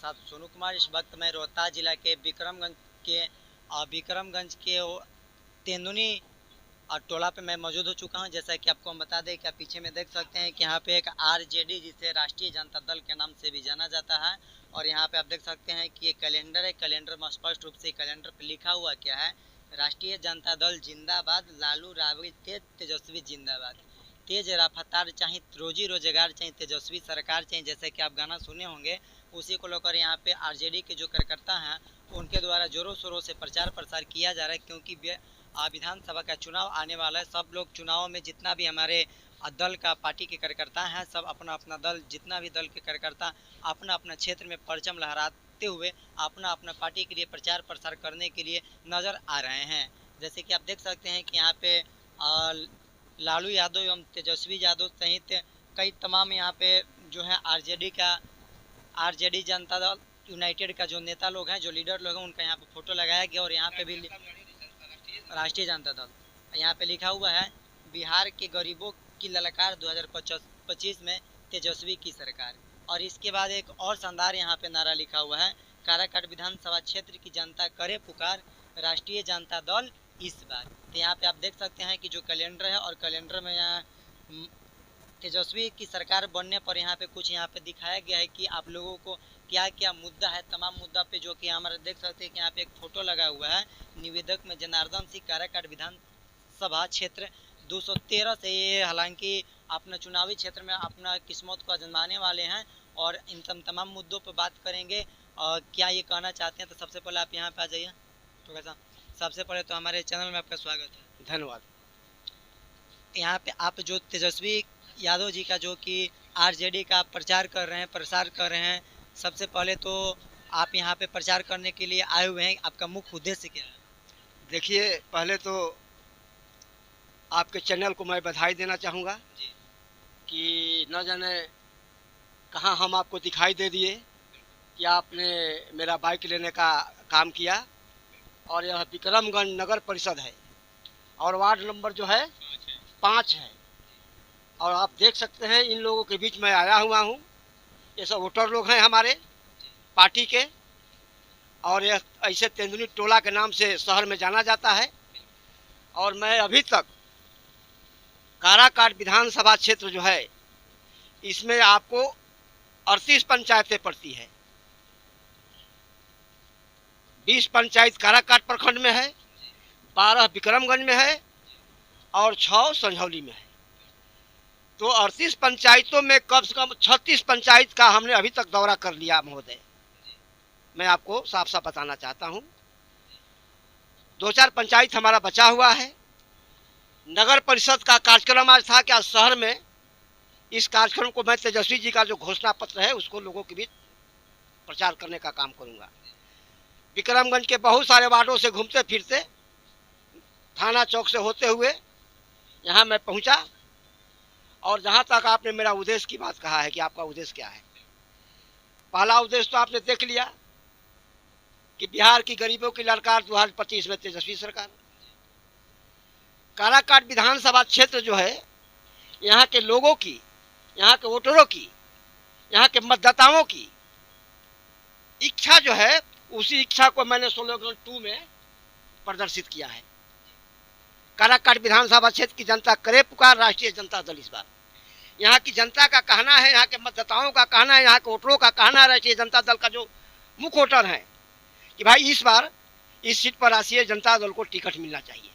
साथ सोनू कुमार। इस वक्त मैं रोहतास जिला के विक्रमगंज के तेंदुनी और टोला पे मैं मौजूद हो चुका हूं। जैसा कि आपको हम बता दें कि आप पीछे में देख सकते हैं कि यहाँ पे एक आरजेडी जिसे राष्ट्रीय जनता दल के नाम से भी जाना जाता है, और यहाँ पे आप देख सकते हैं कि ये कैलेंडर है। कैलेंडर में स्पष्ट रूप से कैलेंडर पे लिखा हुआ क्या है, राष्ट्रीय जनता दल जिंदाबाद, लालू राबड़ी तेज तेजस्वी जिंदाबाद। तेज रफ्तार चाहिए, रोजी रोजगार चाहिए, तेजस्वी सरकार चाहिए, जैसे कि आप गाना सुने होंगे। उसी को लेकर यहाँ पे आरजेडी के जो कार्यकर्ता हैं उनके द्वारा जोरों शोरों से प्रचार प्रसार किया जा रहा है, क्योंकि विधानसभा का चुनाव आने वाला है। सब लोग चुनाव में जितना भी हमारे दल का पार्टी के कार्यकर्ता हैं, सब अपना अपना दल, जितना भी दल के कार्यकर्ता अपना अपना क्षेत्र में परचम लहराते हुए अपना अपना पार्टी के लिए प्रचार प्रसार करने के लिए नज़र आ रहे हैं। जैसे कि आप देख सकते हैं कि यहाँ पे लालू यादव एवं तेजस्वी यादव सहित कई तमाम यहाँ पे जो है आरजेडी जनता दल यूनाइटेड का जो नेता लोग हैं, जो लीडर लोग हैं, उनका यहाँ पे फोटो लगाया गया। और यहाँ पे भी राष्ट्रीय जनता दल यहाँ पे लिखा हुआ है, बिहार के गरीबों की ललकार 2025 में तेजस्वी की सरकार। और इसके बाद एक और शानदार यहाँ पे नारा लिखा हुआ है, काराकाट विधानसभा क्षेत्र की जनता करे पुकार, राष्ट्रीय जनता दल इस बार। तो यहाँ पे आप देख सकते हैं कि जो कैलेंडर है, और कैलेंडर में यहाँ तेजस्वी की सरकार बनने पर यहाँ पे कुछ यहाँ पे दिखाया गया है कि आप लोगों को क्या क्या मुद्दा है। तमाम मुद्दा पे जो कि हमारे देख सकते हैं कि यहाँ पे एक फोटो लगा हुआ है निवेदक में जनार्दन सिंह, काराकाट विधानसभा क्षेत्र 213 से। ये हालांकि अपना चुनावी क्षेत्र में अपना किस्मत को आजमाने वाले हैं, और इन तमाम मुद्दों पर बात करेंगे। और क्या ये कहना चाहते हैं, तो सबसे पहले आप यहाँ पे आ जाइए। तो कैसा, सबसे पहले तो हमारे चैनल में आपका स्वागत है। धन्यवाद। यहाँ पे आप जो तेजस्वी यादव जी का जो कि आरजेडी का प्रचार कर रहे हैं, प्रसार कर रहे हैं, सबसे पहले तो आप यहाँ पे प्रचार करने के लिए आए हुए हैं, आपका मुख्य उद्देश्य क्या है? देखिए, पहले तो आपके चैनल को मैं बधाई देना चाहूँगा कि न जाने कहाँ हम आपको दिखाई दे दिए कि आपने मेरा बाइक लेने का काम किया। और यह विक्रमगंज नगर परिषद है और वार्ड नंबर जो है 5 है। और आप देख सकते हैं इन लोगों के बीच में आया हुआ हूँ। ये सब वोटर लोग हैं हमारे पार्टी के, और यह ऐसे तेंदुनी टोला के नाम से शहर में जाना जाता है। और मैं अभी तक काराकाट विधानसभा क्षेत्र जो है, इसमें आपको 38 पंचायतें पड़ती है। 20 पंचायत काराकाट प्रखंड में है, 12 विक्रमगंज में है और 6 संझौली में है। तो 38 पंचायतों में कम से कम 36 पंचायत का हमने अभी तक दौरा कर लिया महोदय। मैं आपको साफ साफ बताना चाहता हूं। 2-4 पंचायत हमारा बचा हुआ है। नगर परिषद का कार्यक्रम आज था कि आज शहर में इस कार्यक्रम को मैं तेजस्वी जी का जो घोषणा पत्र है उसको लोगों के बीच प्रचार करने का काम करूंगा। विक्रमगंज के बहुत सारे वार्डों से घूमते फिरते थाना चौक से होते हुए यहाँ मैं पहुँचा। और जहाँ तक आपने मेरा उद्देश्य की बात कहा है कि आपका उद्देश्य क्या है, पहला उद्देश्य तो आपने देख लिया कि बिहार की गरीबों की ललकार 2025 में तेजस्वी सरकार। काराकाट विधानसभा क्षेत्र जो है, यहाँ के लोगों की, यहाँ के वोटरों की, यहाँ के मतदाताओं की इच्छा जो है, उसी इच्छा को मैंने स्लोगन 2 में प्रदर्शित किया है। काराकाट विधानसभा क्षेत्र की जनता करे पुकार, राष्ट्रीय जनता दल इस बार। यहाँ की जनता का कहना है, यहाँ के मतदाताओं का कहना है, यहाँ के वोटरों का कहना है, राष्ट्रीय जनता दल का जो मुख्य वोटर है कि भाई इस बार इस सीट पर राष्ट्रीय जनता दल को टिकट मिलना चाहिए।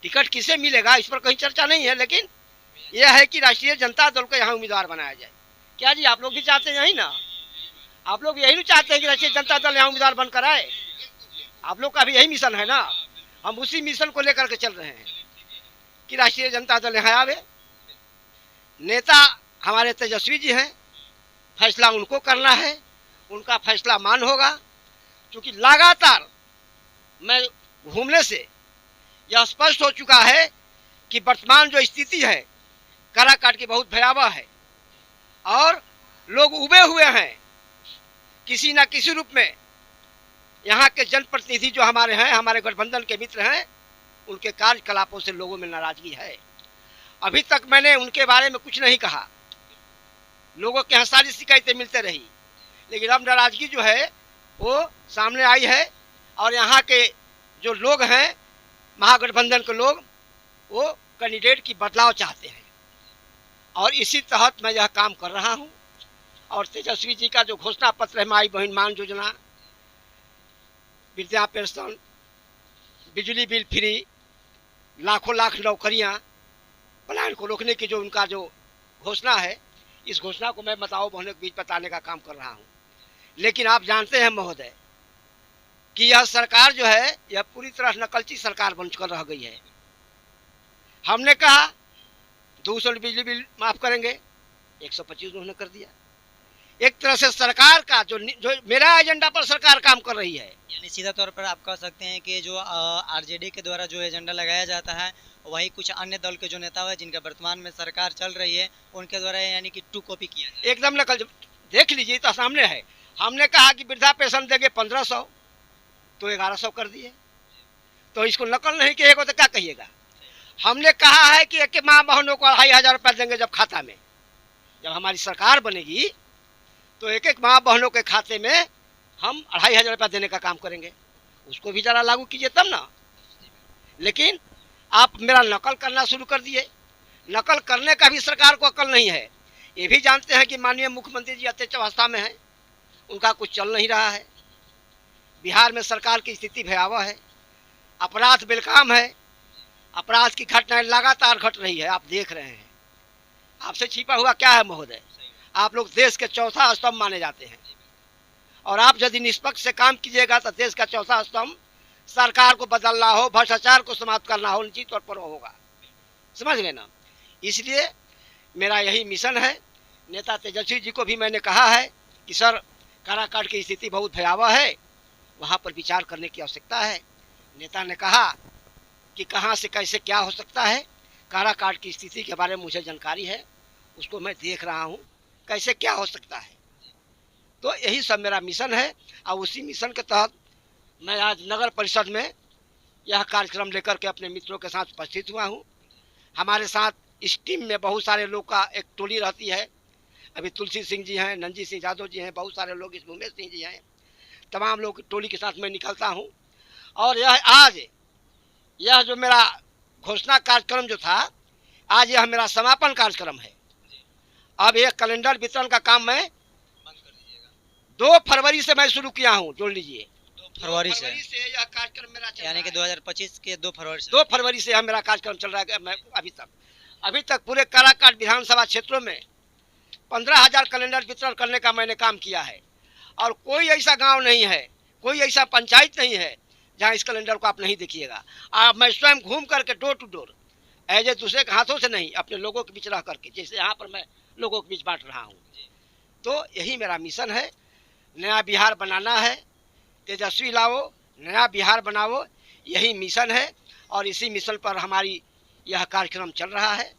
टिकट किसे मिलेगा इस पर कहीं चर्चा नहीं है, लेकिन यह है कि राष्ट्रीय जनता दल को यहाँ उम्मीदवार बनाया जाए। क्या जी, आप लोग भी चाहते हैं यही ना? आप लोग यही नहीं चाहते हैं कि राष्ट्रीय जनता दल यहाँ उम्मीदवार बनकर आए? आप लोग का भी यही मिशन है ना? हम उसी मिशन को लेकर के चल रहे हैं कि राष्ट्रीय जनता दल यहाँ आवे। नेता हमारे तेजस्वी जी हैं, फैसला उनको करना है, उनका फैसला मान होगा। क्योंकि लगातार मैं घूमने से यह स्पष्ट हो चुका है कि वर्तमान जो स्थिति है काराकाट की बहुत भयावह है, और लोग उबे हुए हैं किसी न किसी रूप में। यहाँ के जनप्रतिनिधि जो हमारे हैं, हमारे गठबंधन के मित्र हैं, उनके कार्यकलापों से लोगों में नाराजगी है। अभी तक मैंने उनके बारे में कुछ नहीं कहा। लोगों के यहाँ सारी शिकायतें मिलते रही, लेकिन अब नाराजगी जो है वो सामने आई है और यहाँ के जो लोग हैं महागठबंधन के लोग वो कैंडिडेट की बदलाव चाहते हैं और इसी तहत मैं यह काम कर रहा हूँ। और तेजस्वी जी का जो घोषणा पत्र है, माई बहन मान योजना, वृद्धा पेंशन, बिजली बिल फ्री, लाखों लाख नौकरियाँ, पलायन को रोकने की जो उनका जो घोषणा है, इस घोषणा को मैं माताओं बहनों के बीच बताने का काम कर रहा हूँ। लेकिन आप जानते हैं महोदय कि यह सरकार जो है यह पूरी तरह नकलची सरकार बनकर रह गई है। हमने कहा 200 बिजली बिल माफ करेंगे, 125 उन्होंने कर दिया। एक तरह से सरकार का जो मेरा एजेंडा पर सरकार काम कर रही है। यानी सीधा तौर पर आप कह सकते हैं कि जो आरजेडी के द्वारा जो एजेंडा लगाया जाता है वही कुछ अन्य दल के जो नेता है जिनका वर्तमान में सरकार चल रही है उनके द्वारा यानी कि टू कॉपी किया जाए। एकदम नकल, देख लीजिए तो सामने है। हमने कहा कि वृद्धा पेंशन देंगे 1500 तो 1100 कर दिए, तो इसको नकल नहीं कहिएगा तो क्या कहिएगा। हमने कहा है कि एक माँ बहनों को 2500 रुपया देंगे जब खाता में, जब हमारी सरकार बनेगी तो एक एक माँ बहनों के खाते में हम 2500 रुपया देने का काम करेंगे। उसको भी जरा लागू कीजिए तब ना। लेकिन आप मेरा नकल करना शुरू कर दिए। नकल करने का भी सरकार को अकल नहीं है। ये भी जानते हैं कि माननीय मुख्यमंत्री जी अत्यंत अवस्था में हैं, उनका कुछ चल नहीं रहा है। बिहार में सरकार की स्थिति भयावह है, अपराध बेलकाम है, अपराध की घटनाएं लगातार घट रही है, आप देख रहे हैं। आपसे छिपा हुआ क्या है महोदय? आप लोग देश के चौथा स्तंभ माने जाते हैं और आप यदि निष्पक्ष से काम कीजिएगा तो देश का चौथा स्तंभ सरकार को बदलना हो, भ्रष्टाचार को समाप्त करना हो, निश्चित तौर पर होगा। समझ गए ना? इसलिए मेरा यही मिशन है। नेता तेजस्वी जी को भी मैंने कहा है कि सर काराकाट की स्थिति बहुत भयावह है, वहाँ पर विचार करने की आवश्यकता है। नेता ने कहा कि कहाँ से कैसे क्या हो सकता है, काराकाट की स्थिति के बारे में मुझे जानकारी है, उसको मैं देख रहा हूँ कैसे क्या हो सकता है। तो यही सब मेरा मिशन है और उसी मिशन के तहत मैं आज नगर परिषद में यह कार्यक्रम लेकर के अपने मित्रों के साथ उपस्थित हुआ हूँ। हमारे साथ इस टीम में बहुत सारे लोग का एक टोली रहती है। अभी तुलसी सिंह जी हैं, नंजी सिंह यादव जी हैं, बहुत सारे लोग, इसमें उमेश सिंह जी हैं, तमाम लोग टोली के साथ मैं निकलता हूँ। और यह जो मेरा घोषणा कार्यक्रम जो था, आज यह मेरा समापन कार्यक्रम है। अब एक कैलेंडर वितरण का काम मैं 2 फरवरी से मैं शुरू किया हूँ, जोड़ लीजिए 2 फरवरी से यह कार्यक्रम मेरा चल यानी कि 2025 के 2 फरवरी से 2 फरवरी से यह मेरा कार्यक्रम चल रहा है। मैं अभी तक पूरे काराकाट विधानसभा क्षेत्रों में 15,000 कैलेंडर वितरण करने का मैंने काम किया है और कोई ऐसा गांव नहीं है, कोई ऐसा पंचायत नहीं है जहां इस कैलेंडर को आप नहीं देखिएगा। मैं स्वयं घूम करके डोर टू डोर, ऐसे दूसरे के हाथों से नहीं, अपने लोगों के बीच रह करके, जैसे यहाँ पर मैं लोगों के बीच बांट रहा हूँ। तो यही मेरा मिशन है, नया बिहार बनाना है। तेजस्वी लाओ, नया बिहार बनाओ, यही मिशन है और इसी मिशन पर हमारी यह कार्यक्रम चल रहा है।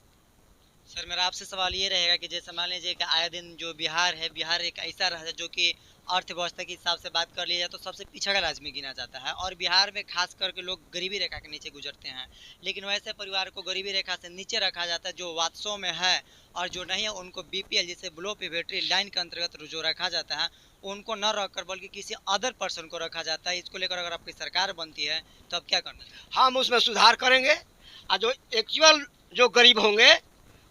सर मेरा आपसे सवाल ये रहेगा कि जैसे मान लीजिए कि आए दिन जो बिहार है, बिहार एक ऐसा राज्य है जो कि अर्थव्यवस्था के हिसाब से बात कर लिया जाए तो सबसे पिछड़ा राज्य में गिना जाता है और बिहार में खास करके लोग गरीबी रेखा के नीचे गुजरते हैं। लेकिन वैसे परिवार को गरीबी रेखा से नीचे रखा जाता है जो वात्सों में है, और जो नहीं है उनको बीपीएल जिसे बिलो पॉवर्टी लाइन के अंतर्गत जो रखा जाता है उनको न रखकर बल्कि किसी अदर पर्सन को रखा जाता है। इसको लेकर अगर आपकी सरकार बनती है तो अब क्या करना है? हम उसमें सुधार करेंगे और जो एक्चुअल जो गरीब होंगे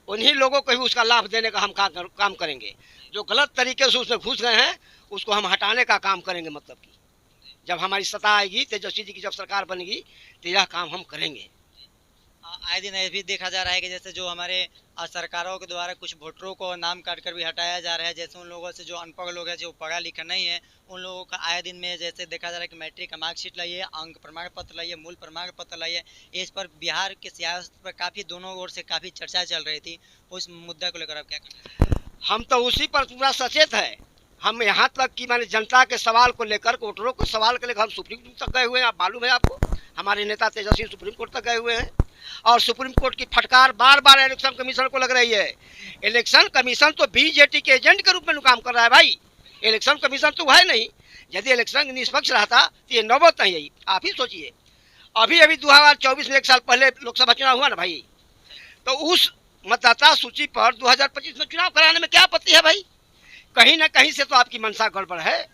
उन्हीं लोगों को ही उसका लाभ देने का हम काम करेंगे। जो गलत तरीके से उसमें घुस गए हैं उसको हम हटाने का काम करेंगे। मतलब कि जब हमारी सत्ता आएगी, तेजस्वी जी की जब सरकार बनेगी तो यह काम हम करेंगे। आए दिन ये भी देखा जा रहा है कि जैसे जो हमारे सरकारों के द्वारा कुछ वोटरों को नाम काट कर भी हटाया जा रहा है, जैसे उन लोगों से जो अनपढ़ लोग हैं, जो पढ़ा लिखा नहीं है, उन लोगों का आए दिन में जैसे देखा जा रहा है कि मैट्रिक का मार्कशीट लाइए, अंक प्रमाण पत्र लाइए, मूल प्रमाण पत्र लाइए। इस पर बिहार के सियासत पर काफ़ी दोनों ओर से काफ़ी चर्चा चल रही थी। उस मुद्दा को लेकर आप क्या करना? हम तो उसी पर पूरा सचेत है। हम यहाँ तक कि माने जनता के सवाल को लेकर, वोटरों को सवाल को लेकर हम सुप्रीम कोर्ट तक गए हुए हैं। आप मालूम है आपको, हमारे नेता तेजस्वी सुप्रीम कोर्ट तक गए हुए हैं और सुप्रीम कोर्ट की फटकार बार बार इलेक्शन कमीशन को लग रही है। इलेक्शन कमीशन तो बीजेटी के एजेंट के रूप में काम कर रहा है भाई। इलेक्शन कमीशन तो है नहीं। यदि इलेक्शन निष्पक्ष रहता तो ये नौबत नहीं आई। आप ही सोचिए, अभी 2024 में 1 साल पहले लोकसभा चुनाव हुआ ना भाई, तो उस मतदाता सूची पर 2025 में चुनाव कराने में क्या आपत्ति है भाई? कहीं ना कहीं से तो आपकी मंशा गड़बड़ है,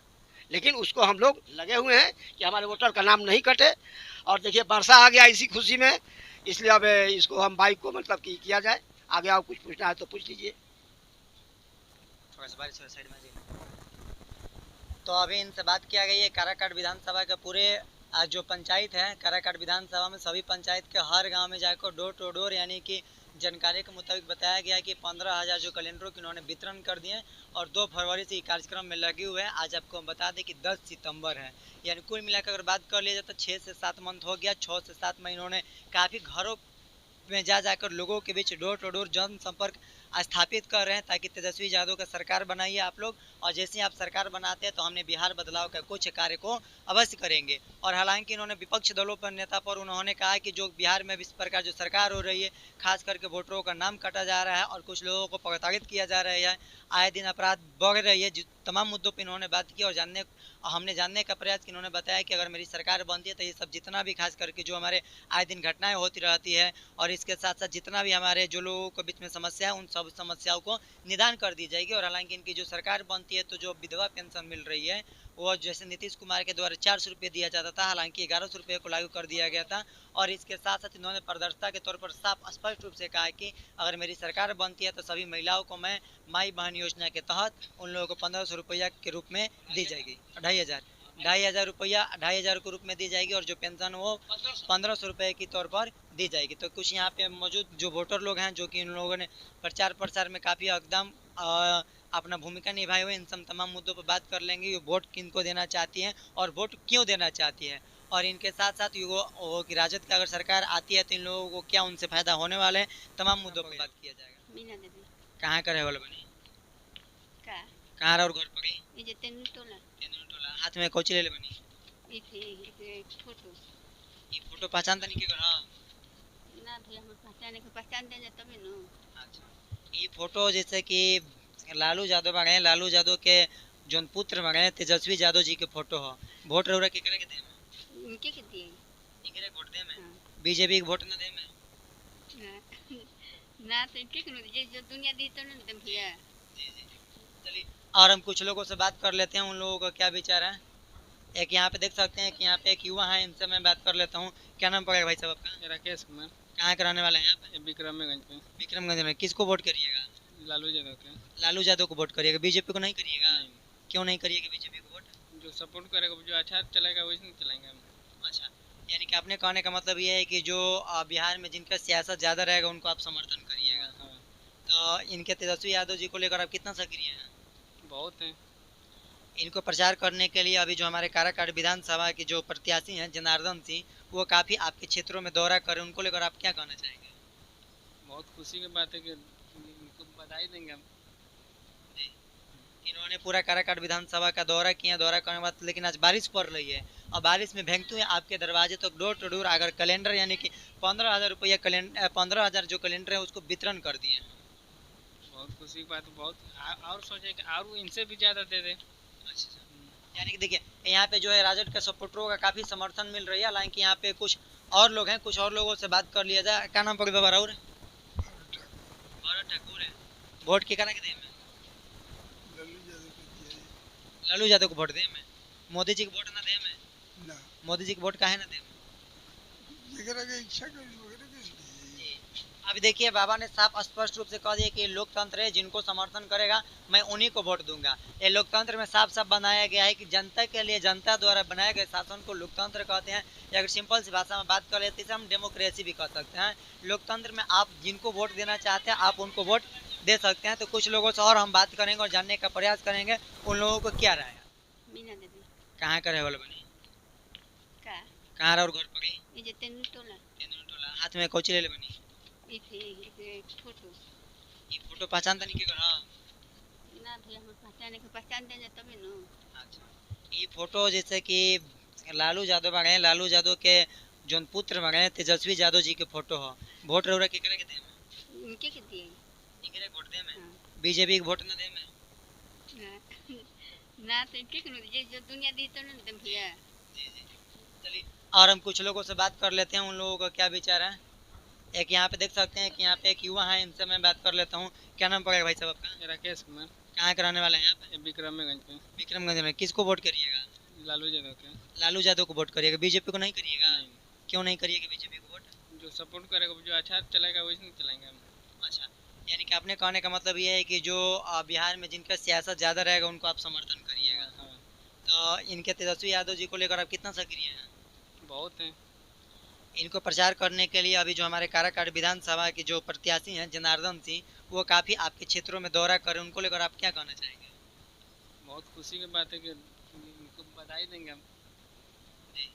लेकिन उसको हम लोग लगे हुए हैं कि हमारे वोटर का नाम नहीं कटे। और देखिए वर्षा आ गया इसी खुशी में, इसलिए अब इसको हम बाइक को मतलब कि किया जाए। आगे आप कुछ पूछना है तो पूछ लीजिए। थोड़ा सा बारिश साइड में जी। तो अभी इनसे बात किया गई है काराकाट विधानसभा के पूरे जो पंचायत है काराकाट विधानसभा में सभी पंचायत के हर गांव में जाकर डोर टू डोर यानी कि जानकारी के मुताबिक बताया गया कि 15,000 जो कैलेंडरों की उन्होंने वितरण कर दिए और 2 फरवरी से कार्यक्रम में लगे हुए हैं। आज आपको हम बता दें कि 10 सितंबर है, यानी कुल मिलाकर अगर बात कर लिया जाए तो 6 से 7 मंथ हो गया। 6 से 7 महीनों ने काफ़ी घरों में जा जाकर लोगों के बीच डोर टू डोर जनसंपर्क स्थापित कर रहे हैं ताकि तेजस्वी यादव का सरकार बनाइए आप लोग, और जैसे ही आप सरकार बनाते हैं तो हमने बिहार बदलाव का कुछ कार्य को अवश्य करेंगे। और हालांकि इन्होंने विपक्ष दलों पर नेता पर उन्होंने कहा कि जो बिहार में इस प्रकार जो सरकार हो रही है खास करके वोटरों का नाम काटा जा रहा है और कुछ लोगों को प्रताड़ित किया जा रहा है, आए दिन अपराध बढ़ रही है, तमाम मुद्दों पर इन्होंने बात की। और हमने जानने का प्रयास कि इन्होंने बताया कि अगर मेरी सरकार बनती है तो ये सब जितना भी खास करके जो हमारे आए दिन घटनाएं होती रहती है और इसके साथ साथ जितना भी हमारे जो लोगों के बीच में समस्या है उन सब समस्याओं को निदान कर दी जाएगी। और हालांकि इनकी जो सरकार बनती है तो जो विधवा पेंशन मिल रही है वो जैसे नीतीश कुमार के द्वारा 400 रुपये दिया जाता था, हालांकि 1100 रुपये को लागू कर दिया गया था। और इसके साथ साथ इन्होंने प्रदर्शता के तौर पर साफ स्पष्ट रूप से कहा कि अगर मेरी सरकार बनती है तो सभी महिलाओं को मैं माई बहन योजना के तहत उन लोगों को 1500 रुपया के रूप में दी जाएगी, 2,500 रुपया 2,500 के रूप में दी जाएगी और जो पेंशन वो 1500 रुपये के तौर पर दी जाएगी। तो कुछ यहाँ पे मौजूद जो वोटर लोग हैं जो कि इन लोगों ने प्रचार प्रसार में काफ़ी एकदम अपना भूमिका निभाई हुई, इन सब तमाम मुद्दों पर बात कर लेंगे। ये वोट किनको देना चाहती हैं और वोट क्यों देना चाहती है, और इनके साथ साथ वो कि राजद की अगर सरकार आती है तो इन लोगों को क्या उनसे फायदा होने वाले हैं, तमाम मुद्दों पर बात किया जाएगा। मीना देवी कहाँ का रहे वाला बनी, का कहाँ रह और घर पड़ी ये जे तेंदुलतोला हाथ में कोची ले ले बनी एक फोटो ये फोटो पहचान तनी के हाँ ना भैया हम पहचान दे तभी नो। अच्छा ये फोटो जैसे कि लालू यादव बने, लालू यादव के जोन पुत्र बने तेजस्वी यादव जी के फोटो हो, वोट रउरा के करे के दे में इनके के दिए इनके वोट दे में बीजेपी के वोट ना दे में ना तो इनके के जे जो दुनिया दी तो ना दे भैया। जी जी चलिए और हम कुछ लोगों से बात कर लेते हैं उन लोगों का क्या विचार है। एक यहाँ पे देख सकते हैं कि यहाँ पे एक युवा है, इनसे मैं बात कर लेता हूँ। क्या नाम पड़ेगा भाई साहब आपका? राकेश कुमार। कहाँ के रहने वाले हैं आप? विक्रमगंज पे। विक्रमगंज में। किसको वोट करिएगा? लालू यादव के। लालू यादव को वोट करिएगा, बीजेपी को नहीं करिएगा? नहीं। क्यों नहीं करिएगा बीजेपी को वोट? जो सपोर्ट करेगा जो अच्छा चलेगा वही नहीं चलाएंगे हम। अच्छा यानी कि आपने कहने का मतलब ये है कि जो बिहार में जिनका सियासत ज़्यादा रहेगा उनको आप समर्थन करिएगा। हाँ। तो इनके तेजस्वी यादव जी को लेकर आप कितना सक्रिय हैं? बहुत हैं। इनको प्रचार करने के लिए अभी जो हमारे काराकाट विधानसभा के जो प्रत्याशी हैं जनार्दन सिंह वो काफ़ी आपके क्षेत्रों में दौरा करें, उनको लेकर आप क्या कहना चाहेंगे? बहुत खुशी की बात है कि उनको बधाई देंगे हम। जी इन्होंने पूरा काराकाट विधानसभा का दौरा किया, दौरा करने के बाद लेकिन आज बारिश पड़ रही है और बारिश में भेंगते हुए आपके दरवाजे तक डोर टू डोर अगर कैलेंडर यानी कि 15,000 रुपया 15,000 जो कैलेंडर है उसको वितरण कर दिए। बहुत खुशी की बात है। बहुत और सोचे कि और इनसे भी ज़्यादा दे दें। यानी कि देखिए यहाँ पे जो है राजद के सपोर्टरों का काफ़ी समर्थन मिल रही है, हालांकि यहाँ पे कुछ और लोग हैं, कुछ और लोगों से बात कर लिया जाए। क्या नाम पड़े बाबा राउर? ठाकुर है। वोट के करा के दे में लालू यादव को वोट दे में, मोदी जी को वोट ना दे में ना। मोदी जी को वोट काहे ना दे में? अभी देखिए बाबा ने साफ स्पष्ट रूप से कह दिया कि लोकतंत्र है, जिनको समर्थन करेगा मैं उन्हीं को वोट दूंगा। ये लोकतंत्र में साफ साफ बनाया गया है कि जनता के लिए जनता द्वारा बनाए गए शासन को लोकतंत्र कहते हैं, या अगर सिंपल सी भाषा में बात कर लेते हैं हम डेमोक्रेसी भी कह सकते हैं। लोकतंत्र में आप जिनको वोट देना चाहते हैं आप उनको वोट दे सकते हैं। तो कुछ लोगों से और हम बात करेंगे और जानने का प्रयास करेंगे उन लोगों को क्या राय है। मीना देवी कहाँ का रहे वाला बनी, का कहाँ रह और घर पड़ी ये जे तेंदुलतोला हाथ में कोची ले ले बनी एक फोटो ये फोटो पहचान तनी के हाँ ना भैया हम पहचान दे तभी नो। अच्छा ये फोटो जैसे कि लालू यादव बने, लालू यादव के जोन पुत्र बने तेजस्वी यादव जी के फोटो हो, वोट रउरा के करे के दे में इनके के दिए इनके वोट दे में बीजेपी के वोट ना दे में ना तो इनके के जे जो दुनिया दी तो ना दे भैया। जी जी चलिए और हम कुछ लोगों से बात कर लेते हैं उन लोगों का क्या विचार है। एक यहाँ पे देख सकते हैं कि यहाँ पे एक युवा है, इनसे मैं बात कर लेता हूँ। क्या नाम पड़ेगा भाई साहब आपका? राकेश कुमार। कहाँ के रहने वाले हैं आप? ये विक्रमगंज पे विक्रमगंज में। किसको वोट करिएगा? लालू यादव के। लालू यादव को वोट करिएगा, बीजेपी को नहीं करिएगा? नहीं, क्यों नहीं करिएगा बीजेपी को वोट? जो सपोर्ट करेगा, जो अच्छा चलेगा वही नहीं चलाएंगे हम। अच्छा, यानी कि आपने कहने का मतलब ये है कि जो बिहार में जिनका सियासत ज़्यादा रहेगा उनको आप समर्थन करिएगा। हाँ, तो इनके तेजस्वी यादव जी को लेकर आप कितना सक्रिय हैं? बहुत हैं। इनको प्रचार करने के लिए अभी जो हमारे काराकाट विधानसभा के जो प्रत्याशी हैं जनार्दन सिंह, वो काफ़ी आपके क्षेत्रों में दौरा कर रहे हैं, उनको लेकर आप क्या कहना चाहेंगे? बहुत खुशी की बात है कि उनको बधाई देंगे हम। जी,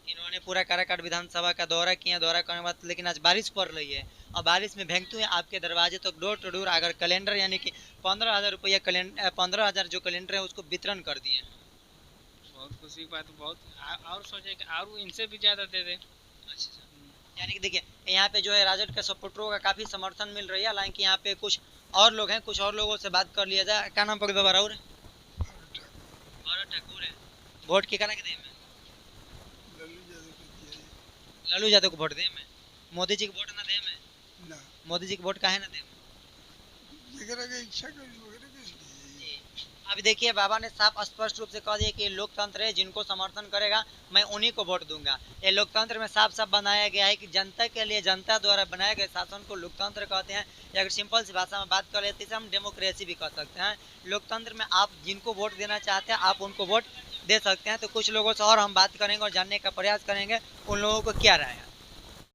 इन्होंने पूरा काराकाट विधानसभा का दौरा किया, दौरा करने के बाद लेकिन आज बारिश पड़ रही है और बारिश में भेंगते हुए आपके दरवाजे तक डोर टू डोर अगर कैलेंडर यानी कि 15,000 रुपया कैलेंडर 15,000 जो कैलेंडर है उसको वितरण कर दिए हैं। बहुत खुशी की बात है, बहुत और सोचे कि और इनसे भी ज़्यादा दे दे। अच्छा, यानी कि देखिए यहाँ पे जो है राजद के सपोर्टरों का काफ़ी समर्थन मिल रही है। हालांकि यहाँ पे कुछ और लोग हैं, कुछ और लोगों से बात कर लिया जाए। क्या नाम पड़े बाबा राउर? भरत ठाकुर है। वोट के करा के दे में? लालू यादव को वोट दे में? मोदी जी को वोट ना दे में? ना मोदी जी को वोट काहे ना दे में? जेकरा के इच्छा करी वगैरह के जी। अभी देखिए बाबा ने साफ स्पष्ट रूप से कह दिया कि ये लोकतंत्र है, जिनको समर्थन करेगा मैं उन्हीं को वोट दूंगा। ये लोकतंत्र में साफ साफ बनाया गया है कि जनता के लिए जनता द्वारा बनाए गए शासन को लोकतंत्र कहते हैं, या अगर सिंपल सी भाषा में बात कर लेते हैं हम डेमोक्रेसी भी कह सकते हैं। लोकतंत्र में आप जिनको वोट देना चाहते हैं आप उनको वोट दे सकते हैं। तो कुछ लोगों से और हम बात करेंगे और जानने का प्रयास करेंगे उन लोगों को क्या राय है।